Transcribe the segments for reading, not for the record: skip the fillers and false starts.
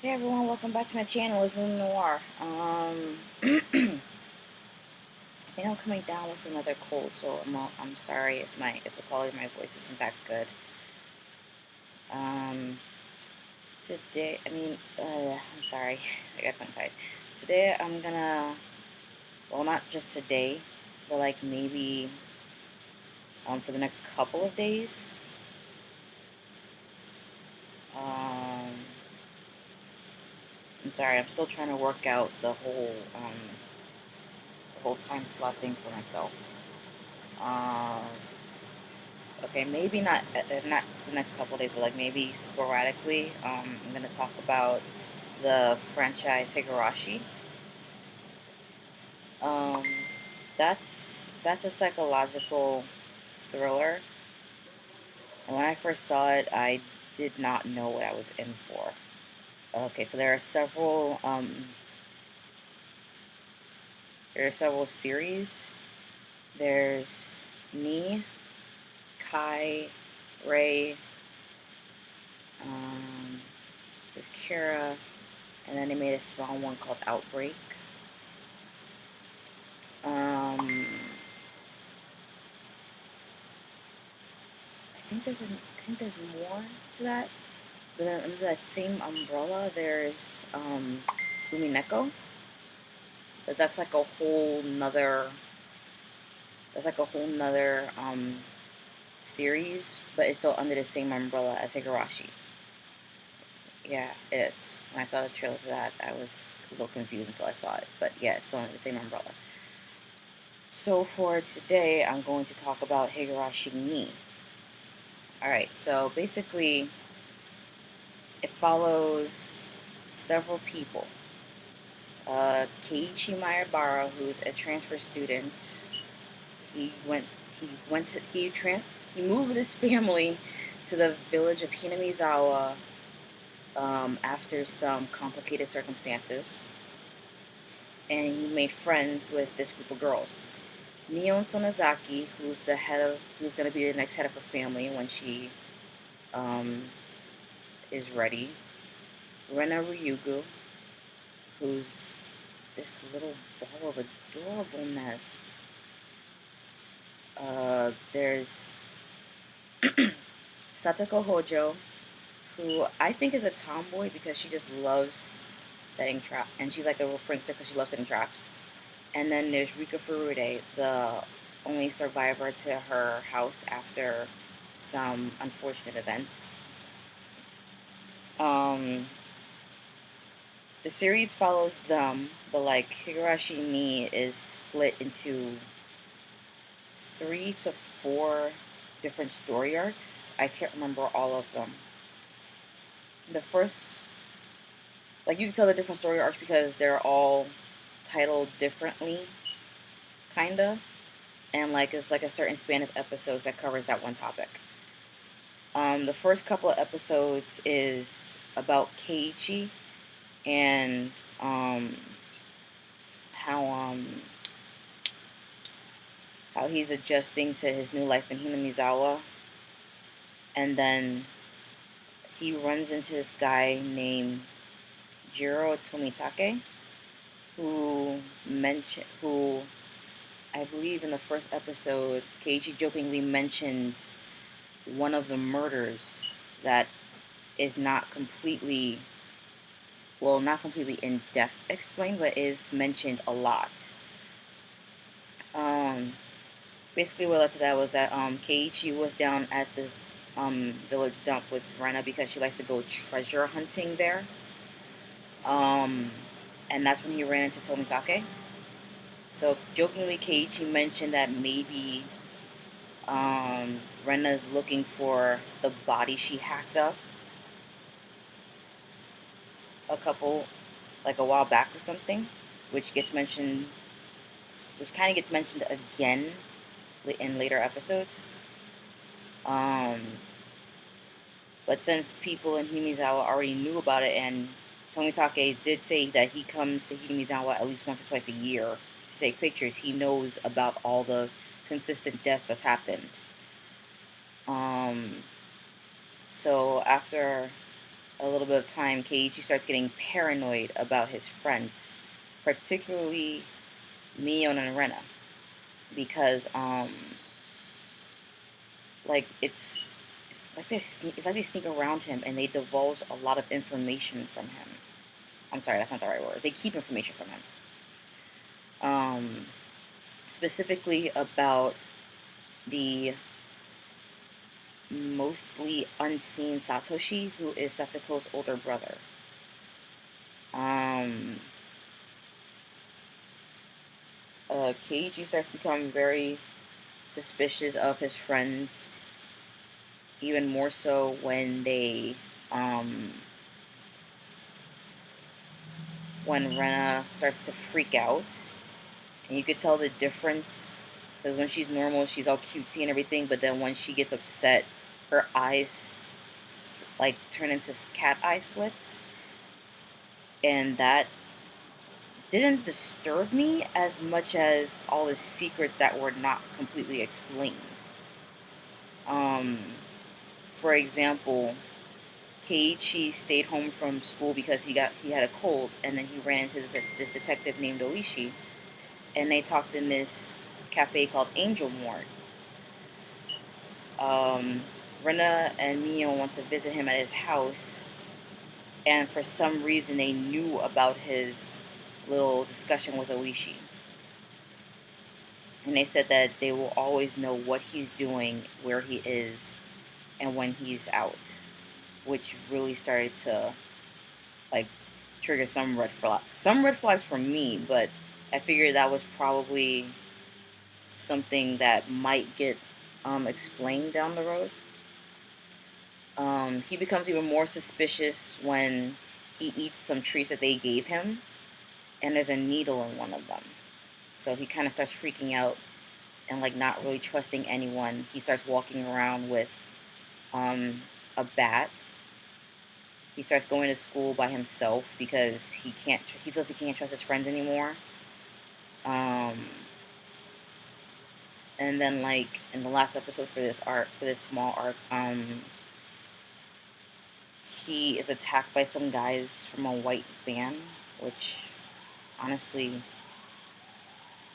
Hey everyone, welcome back to my channel. It's Luna Noir. I think I'm coming down with another cold, so I'm sorry if the quality of my voice isn't that good. Um, I'm sorry, I got tongue tied. Today I'm gonna, well, not just today, but like maybe for the next couple of days. Um, I'm sorry, I'm still trying to work out the whole time slot thing for myself. Um. Okay, maybe not the next couple of days, but like maybe sporadically. I'm gonna talk about the franchise Higurashi. Um, that's a psychological thriller, and when I first saw it, I did not know what I was in for. Okay, so there are several series. There's Ni, Kai, Ray, um, there's Kara, and then they made a small one called Outbreak. I think there's more to that. But then under that same umbrella, there's Umineko. But that's like a whole nother series, but it's still under the same umbrella as Higurashi. Yeah, it is. When I saw the trailer for that, I was a little confused until I saw it. But yeah, it's still under the same umbrella. So for today, I'm going to talk about Higurashi Ni. Alright, so basically, it follows several people. Keiichi Maebara, who's a transfer student, he went he went to he moved with his family to the village of Hinamizawa after some complicated circumstances, and he made friends with this group of girls. Mion Sonozaki, who's going to be the next head of her family when she um, is ready. Rena Ryugu, who's this little ball of adorableness. There's Satoko Hojo, who I think is a tomboy because she just loves setting traps, and she's like a real prankster because she loves setting traps. And then there's Rika Furude, the only survivor to her house after some unfortunate events. Um, the series follows them, but like Higurashi Ni is split into 3 to 4 different story arcs. I can't remember all of them. The first, like you can tell the different story arcs because they're all titled differently, kinda, and like it's like a certain span of episodes that covers that one topic. The first couple of episodes is about Keiichi and how um, how he's adjusting to his new life in Hinamizawa, and then he runs into this guy named Jiro Tomitake, who I believe in the first episode, Keiichi jokingly mentions one of the murders that is not completely, well, not completely in depth explained, but is mentioned a lot. Um, Basically, what led to that was that Keiichi was down at the village dump with Rena because she likes to go treasure hunting there. Um, and that's when he ran into Tomitake. So jokingly, Keiichi mentioned that maybe Rena's looking for the body she hacked up like a while back or something, which gets mentioned, which kind of gets mentioned again in later episodes. Um, but since people in Himizawa already knew about it, and Tomitake did say that he comes to Himizawa at least once or twice a year to take pictures, he knows about all the consistent deaths that's happened. Um, so after a little bit of time, Keiichi starts getting paranoid about his friends, particularly Mion and Rena, because like it's like they sneak around him and they divulge a lot of information from him. I'm sorry, that's not the right word. They keep information from him. Um, Specifically about the mostly unseen Satoshi, who is Setsuko's older brother. Um, Keiichi starts becoming very suspicious of his friends, even more so um, when Rena starts to freak out, and you could tell the difference because when she's normal, she's all cutesy and everything, but then when she gets upset, her eyes like turn into cat eye slits, and that didn't disturb me as much as all the secrets that were not completely explained. Um, for example, Keiichi stayed home from school because he had a cold, and then he ran into this detective named Oishi, and they talked in this cafe called Angel Mort. Um, Rena and Mio went to visit him at his house, and for some reason they knew about his little discussion with Oishi. And they said that they will always know what he's doing, where he is, and when he's out, which really started to like trigger some red flags for me. But I figured that was probably something that might get explained down the road. He becomes even more suspicious when he eats some treats that they gave him, and there's a needle in one of them. So he kind of starts freaking out and like not really trusting anyone. He starts walking around with um, a bat. He starts going to school by himself because he feels he can't trust his friends anymore. Um, and then like in the last episode for this small arc, he is attacked by some guys from a white van, which honestly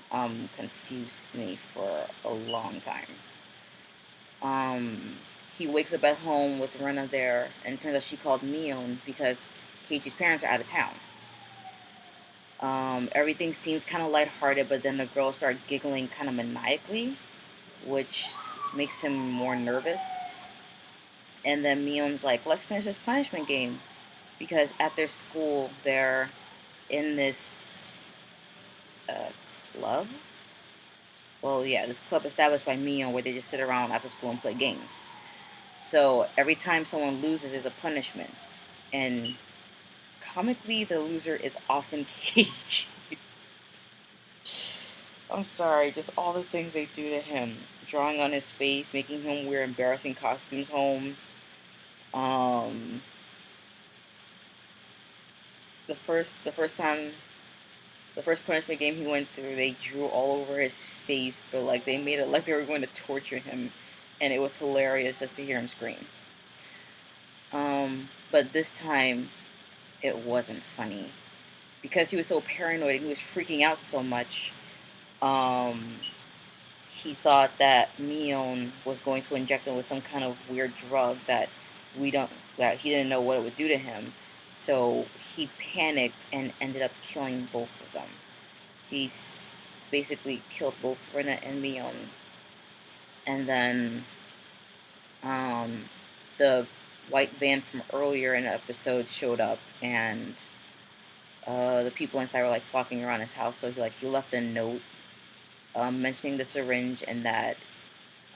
confused me for a long time. Um, he wakes up at home with Rena there, and turns out she called Mion because Keiichi's parents are out of town. Everything seems kind of lighthearted, but then the girls start giggling kind of maniacally, which makes him more nervous. And then Mion's like, let's finish this punishment game. Because at their school, they're in this uh, club. Well, yeah, this club established by Mion where they just sit around after school and play games. So every time someone loses, there's a punishment. And comically, the loser is often Cage. I'm sorry, just all the things they do to him. Drawing on his face, making him wear embarrassing costumes home. Um, the first time, the first punishment game he went through, they drew all over his face, but like they made it like they were going to torture him, and it was hilarious just to hear him scream. But this time, it wasn't funny because he was so paranoid and he was freaking out so much. Um, he thought that Mion was going to inject him with some kind of weird drug we don't that he didn't know what it would do to him. So he panicked and ended up killing both of them. He basically killed both Rena and Mion, and then um, the white van from earlier in the episode showed up, and the people inside were like flocking around his house. So he left a note mentioning the syringe and that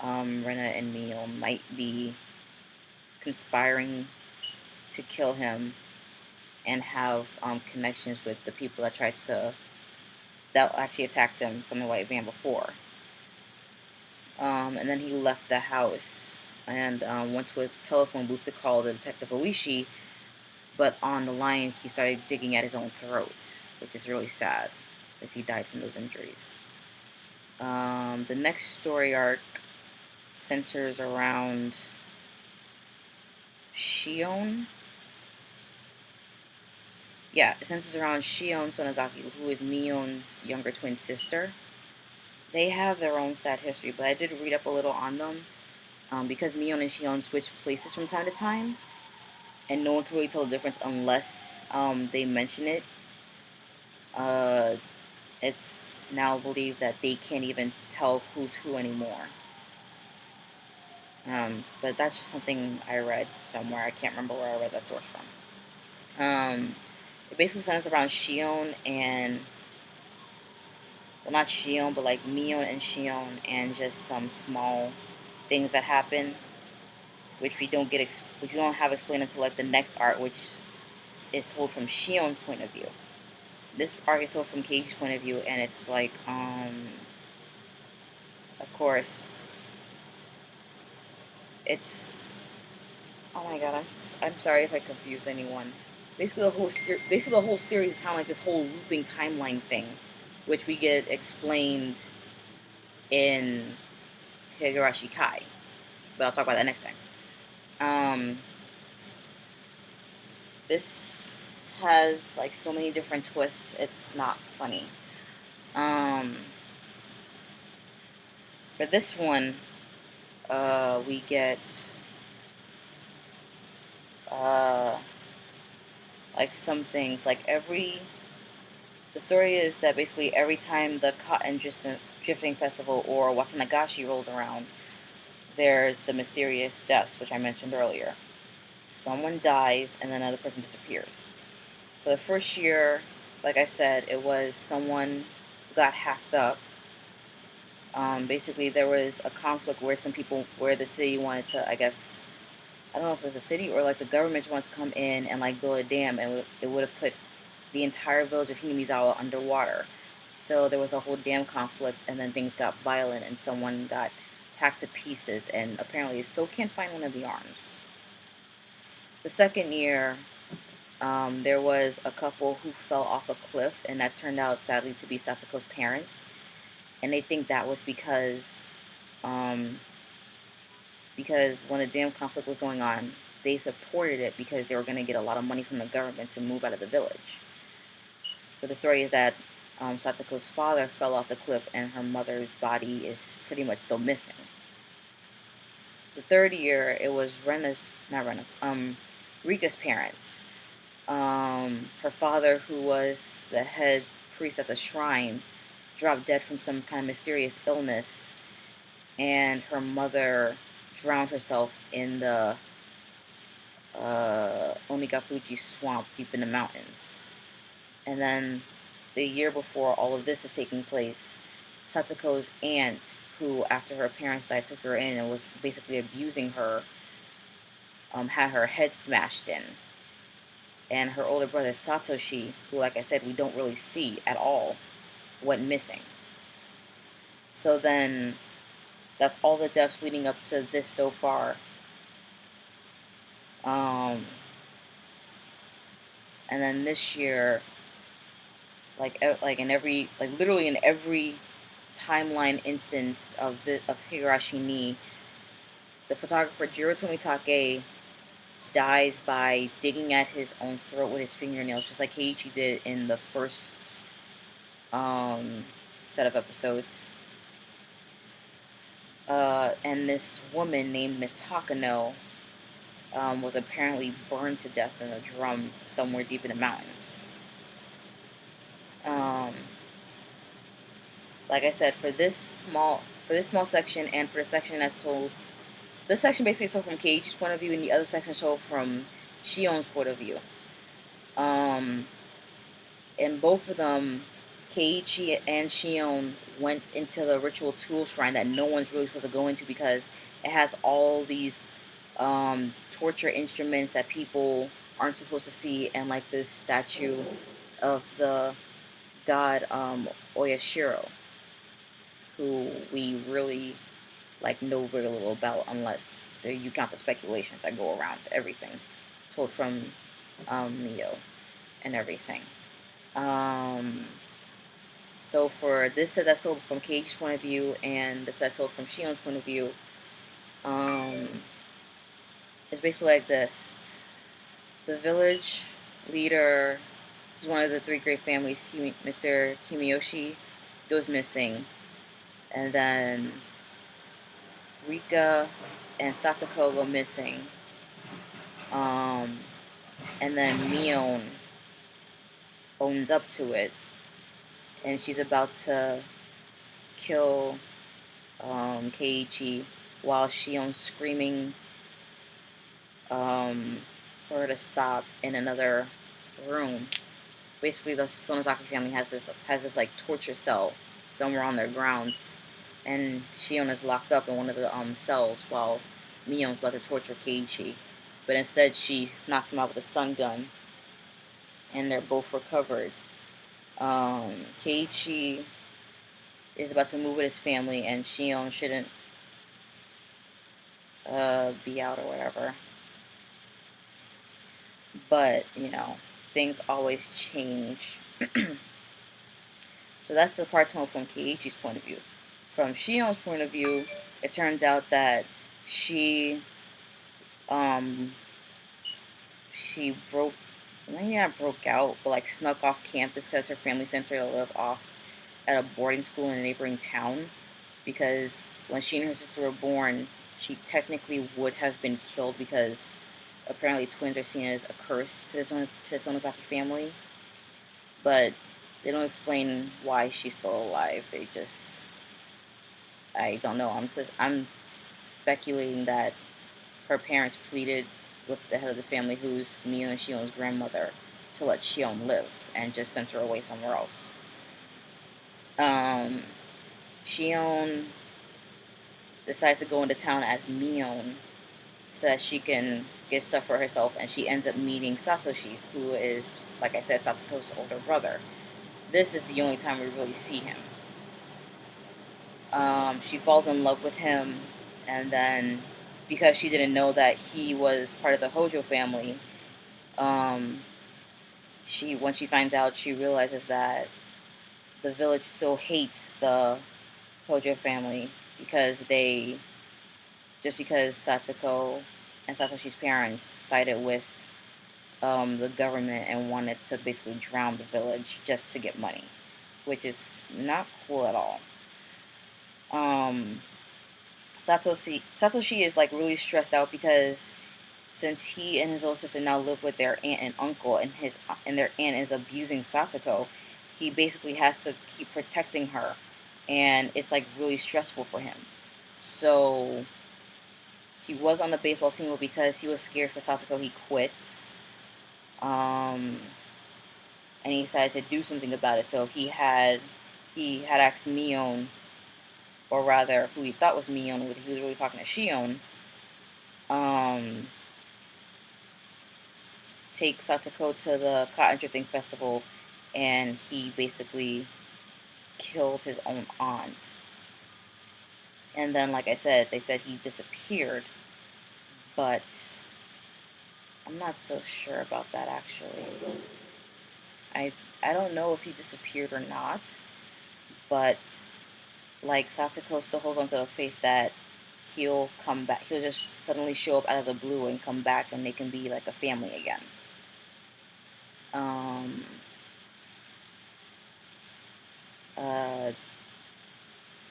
Rena and Neil might be conspiring to kill him and have connections with the people that actually attacked him from the white van before. And then he left the house and went to a telephone booth to call the detective Oishi, but on the line he started digging at his own throat, which is really sad because he died from those injuries. The next story arc centers around Shion, yeah, it centers around Shion Sonozaki, who is Mion's younger twin sister. They have their own sad history, but I did read up a little on them because Mion and Shion switch places from time to time, and no one can really tell the difference unless they mention it. Uh, it's now believed that they can't even tell who's who anymore. But that's just something I read somewhere. I can't remember where I read that source from. It basically centers around Shion and, well, not Shion, but like Mion and Shion, and just some small things that happen, which which we don't have explained until like the next art, which is told from Shion's point of view. This art is told from Keiichi's point of view, and it's like, of course, it's, oh my god, I'm sorry if I confused anyone. Basically the whole series is kind of like this whole looping timeline thing, which we get explained in Higurashi Kai, but I'll talk about that next time. This has like so many different twists. It's not funny. For this one, we get uh, like some things. The story is that basically every time the Cotton Drifting Festival or Watanagashi rolls around, there's the mysterious deaths, which I mentioned earlier. Someone dies and then another person disappears. For the first year, like I said, it was someone who got hacked up. Basically, there was a conflict where the city wanted to, I guess, I don't know if it was the city or like the government wants to come in and like build a dam, and it would have put the entire village of Hinamizawa underwater. So there was a whole dam conflict, and then things got violent, and someone got hacked to pieces, and apparently still can't find one of the arms. The second year, there was a couple who fell off a cliff, and that turned out sadly to be Satsuko's parents. And they think that was um, because when the dam conflict was going on, they supported it because they were going to get a lot of money from the government to move out of the village. But the story is that Satsuko's father fell off the cliff, and her mother's body is pretty much still missing. The third year, it was Rika's parents. Her father, who was the head priest at the shrine, dropped dead from some kind of mysterious illness, and her mother drowned herself in the Onigafuji swamp deep in the mountains. And then the year before all of this is taking place, Satsuko's aunt, who after her parents died took her in and was basically abusing her, had her head smashed in. And her older brother Satoshi, who, like I said, we don't really see at all, went missing. So then, that's all the deaths leading up to this so far. And then this year, literally in every timeline instance of Higurashi Ni, the photographer Jiro Tomitake dies by digging at his own throat with his fingernails, just like Keiichi did in the first set of episodes. And this woman named Miss Takano was apparently burned to death in a drum somewhere deep in the mountains. Like I said, for this small section, and for the section that's told, this section basically is told from Keiichi's point of view, and the other section is told from Shion's point of view. In both of them, Keiichi and Shion went into the ritual tool shrine that no one's really supposed to go into because it has all these torture instruments that people aren't supposed to see, and like this statue of the god Oyashiro, who we really know very little about unless you count the speculations that go around everything told from Neo and everything. So for this set that's told from Keiichi's point of view and the set told from Shion's point of view, it's basically like this. The village leader who's one of the three great families, Mr. Kimiyoshi, goes missing. And then Rika and Satoko go missing. And then Mion owns up to it. And she's about to kill Keiichi while Shion's screaming for her to stop in another room. Basically, the Sonozaki family has this like torture cell somewhere on their grounds, and Shion is locked up in one of the cells while Mion's about to torture Keiichi. But instead, she knocks him out with a stun gun, and they're both recovered. Keiichi is about to move with his family, and Shion shouldn't be out or whatever. But, things always change. So that's the cartoon from Keiichi's point of view. From Shion's point of view, it turns out that she maybe not broke out, but like snuck off campus because her family sent her to live off at a boarding school in a neighboring town. Because when she and her sister were born, she technically would have been killed because apparently twins are seen as a curse to the Sonozaki family. But they don't explain why she's still alive. I don't know. I'm speculating that her parents pleaded with the head of the family, who's Mio and Shion's grandmother, to let Shion live and just sent her away somewhere else. Shion decides to go into town as Mion so that she can get stuff for herself, and she ends up meeting Satoshi, who is, like I said, Satoko's older brother. This is the only time we really see him. She falls in love with him, and then because she didn't know that he was part of the Hojo family, when she finds out, she realizes that the village still hates the Hojo family because Satoko and Satoshi's parents sided with the government and wanted to basically drown the village just to get money, which is not cool at all. Satoshi is like really stressed out because since he and his little sister now live with their aunt and uncle, and their aunt is abusing Satoko, he basically has to keep protecting her, and it's like really stressful for him. So he was on the baseball team, but because he was scared for Satoko, he quit. And he decided to do something about it. So he had asked Mion, or rather, who he thought was Mion, but he was really talking to Shion, take Satoko to the cotton drifting festival, and he basically killed his own aunt. And then, like I said, they said he disappeared, but I'm not so sure about that actually. I don't know if he disappeared or not, but like Satoko still holds on to the faith that he'll come back. He'll just suddenly show up out of the blue and come back, and they can be like a family again.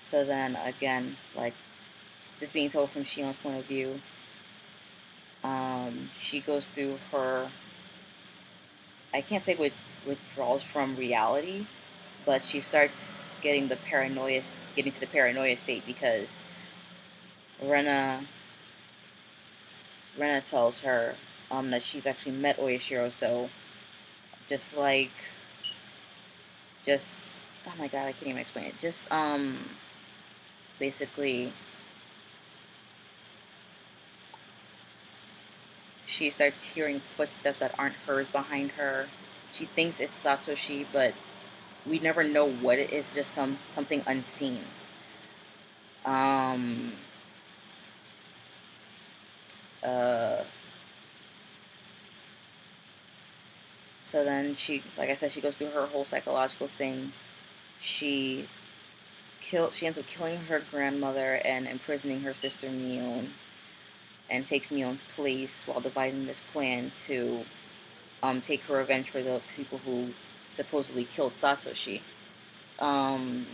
So then again, like this being told from Shion's point of view, she goes through her, I can't say withdrawals from reality, but she starts getting to the paranoia state because Rena tells her that she's actually met Oyashiro. So oh my god, I can't even explain it. Basically, she starts hearing footsteps that aren't hers behind her. She thinks it's Satoshi, but we never know what it is. Just something unseen. So then like I said, she goes through her whole psychological thing. She ends up killing her grandmother and imprisoning her sister Mion, and takes Mion's place while devising this plan to take her revenge for the people who supposedly killed Satoshi. Um,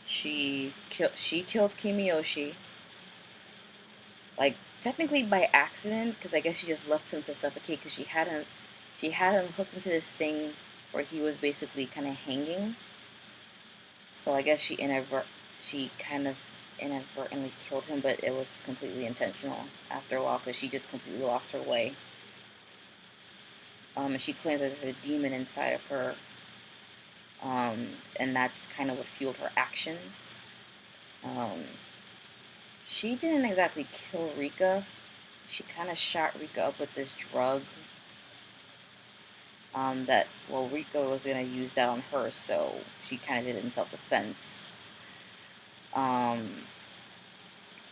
she killed Kimiyoshi, like technically by accident, because I guess she just left him to suffocate because she had him hooked into this thing where he was basically kind of hanging. So I guess she kind of inadvertently killed him, but it was completely intentional after a while because she just completely lost her way. And she claims that there's a demon inside of her, and that's kind of what fueled her actions. Um, she didn't exactly kill Rika. She kind of shot Rika up with this drug. Rika was gonna use that on her, so she kind of did it in self-defense. Um,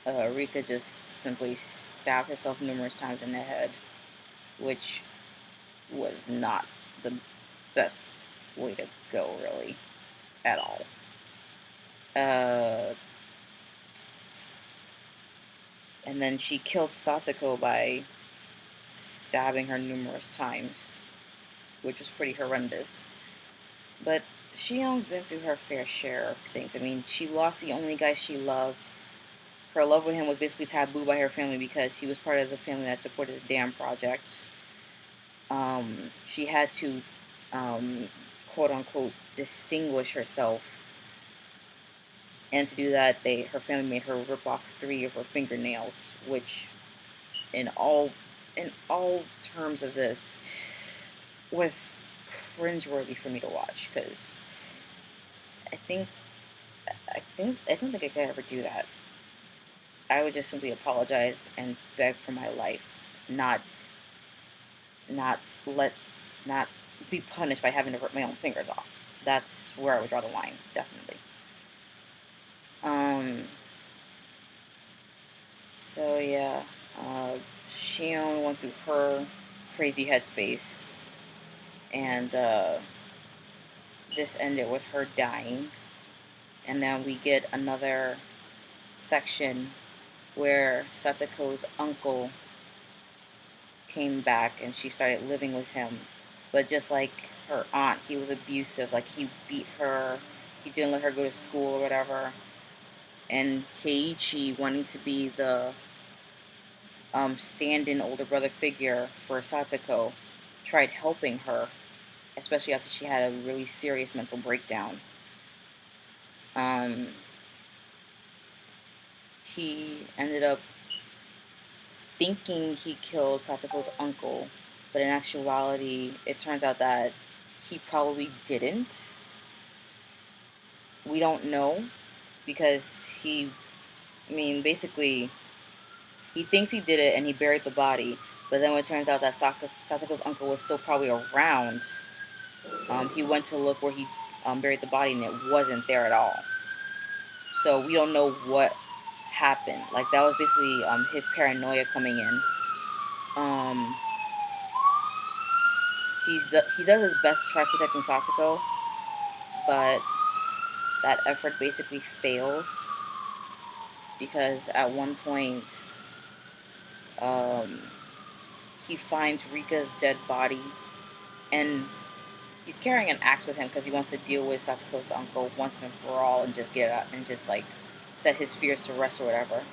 Rika just simply stabbed herself numerous times in the head, which was not the best way to go, really, at all. Uh, and then she killed Satoko by stabbing her numerous times, which was pretty horrendous. But Shion's been through her fair share of things. I mean, she lost the only guy she loved. Her love with him was basically taboo by her family because he was part of the family that supported the dam project. She had to, um, quote unquote, distinguish herself. And to do that, her family made her rip off 3 of her fingernails, which, in all in all terms of this, was cringeworthy for me to watch because I think I don't think I could ever do that. I would just simply apologize and beg for my life, not not be punished by having to rip my own fingers off. That's where I would draw the line, definitely. Um. So yeah, uh, Shion went through her crazy headspace, and this ended with her dying, and then we get another section where Satoko's uncle came back and she started living with him. But just like her aunt, he was abusive. Like, he beat her, he didn't let her go to school or whatever. And Keiichi, wanting to be the stand in older brother figure for Satoko, tried helping her, especially after she had a really serious mental breakdown. Um, he ended up thinking he killed Satoko's uncle, but in actuality, it turns out that he probably didn't. We don't know because basically, he thinks he did it and he buried the body, but then when it turns out that Satoko's uncle was still probably around, he went to look where he buried the body and it wasn't there at all. So we don't know what happened. Like, that was basically his paranoia coming in. Um, he does his best to try protecting Satoko, but that effort basically fails because at one point, um, he finds Rika's dead body, and he's carrying an axe with him because he wants to deal with Satoko's uncle once and for all and just get out and just like set his fears to rest or whatever.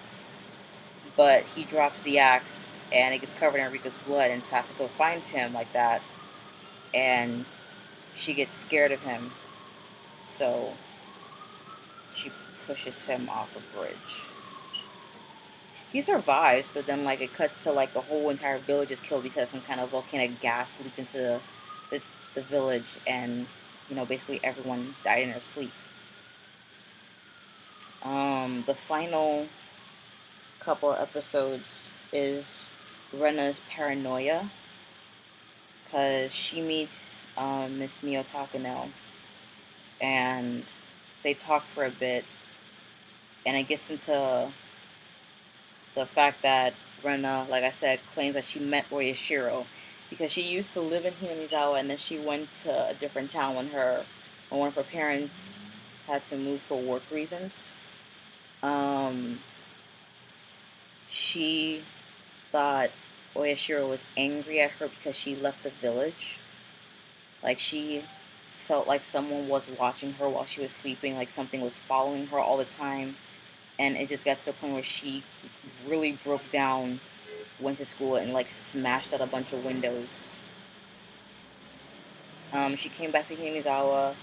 But he drops the axe and it gets covered in Rika's blood, and Satoko finds him like that, and she gets scared of him, so she pushes him off a bridge. He survives, but then like it cuts to like the whole entire village is killed because some kind of volcanic gas leaked into the village, and basically everyone died in their sleep. The final couple of episodes is Rena's paranoia because she meets Miss Mio Takano, and they talk for a bit, and it gets into the fact that Rena, like I said, claims that she met Oyashiro because she used to live in Hinamizawa, and then she went to a different town when one of her parents had to move for work reasons. Um, she thought Oyashiro was angry at her because she left the village. Like, she felt like someone was watching her while she was sleeping, like something was following her all the time. And it just got to the point where she really broke down, went to school, and like smashed out a bunch of windows. She came back to Hinamizawa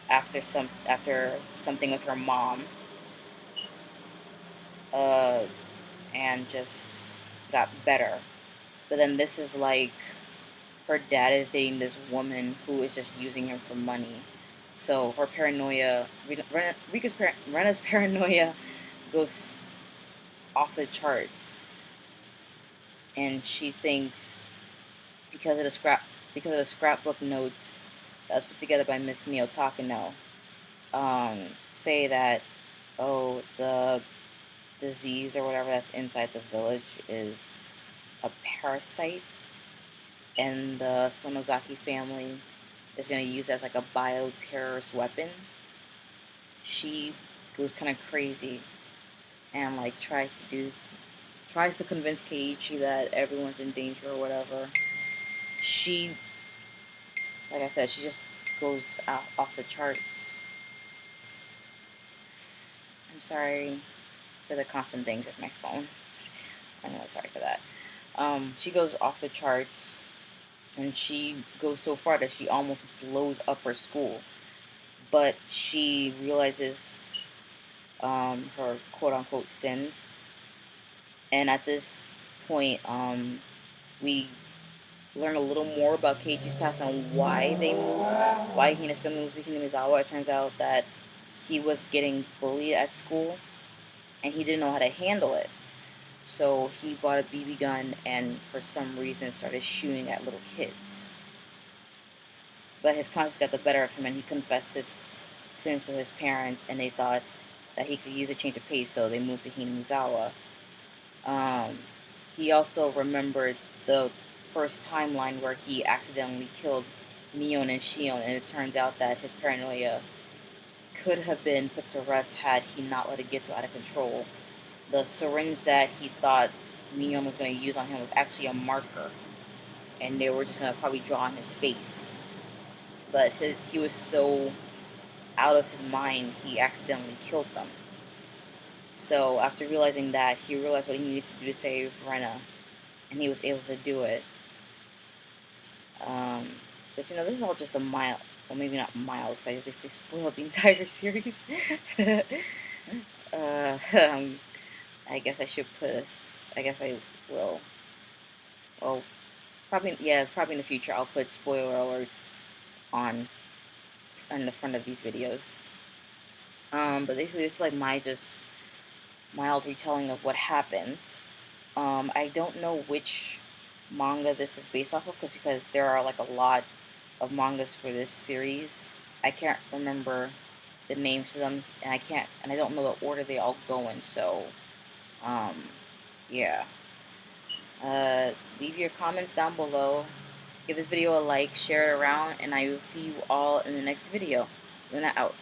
after something with her mom, uh, and just got better. But then this is like her dad is dating this woman who is just using him for money. So her paranoia, Rena's paranoia goes off the charts, and she thinks because of the scrapbook notes that was put together by Miss Mio Takano, say that, oh, the disease or whatever that's inside the village is a parasite, and the Sonozaki family is going to use it as like a bioterrorist weapon. She goes kind of crazy and like tries to convince Keiichi that everyone's in danger or whatever. She, like I said, she just goes out off the charts. I'm sorry for the constant thing, just my phone. I'm really sorry for that. She goes off the charts, and she goes so far that she almost blows up her school. But she realizes her quote unquote sins, and at this point, we learn a little more about Keiichi's past and why they moved, why he and his family moved to Hinamizawa. It turns out that he was getting bullied at school, and he didn't know how to handle it. So he bought a BB gun and for some reason started shooting at little kids. But his conscience got the better of him, and he confessed his sins to his parents, and they thought that he could use a change of pace, so they moved to Hinamizawa. He also remembered the first timeline where he accidentally killed Mion and Shion, and it turns out that his paranoia could have been put to rest had he not let it get so out of control. The syringe that he thought Mion was going to use on him was actually a marker, and they were just going to probably draw on his face. But he was so out of his mind, he accidentally killed them. So after realizing that, he realized what he needed to do to save Rena, and he was able to do it. But this is all just a mild, well, maybe not mild, because I just basically spoiled the entire series. I guess I should put I guess I will. Well, probably in the future I'll put spoiler alerts on the front of these videos. But basically this is like my just mild retelling of what happens. I don't know which manga this is based off of because there are like a lot of mangas for this series. I can't remember the names of them, and I don't know the order they all go in. So, yeah. Leave your comments down below. Give this video a like, share it around, and I will see you all in the next video. Luna out.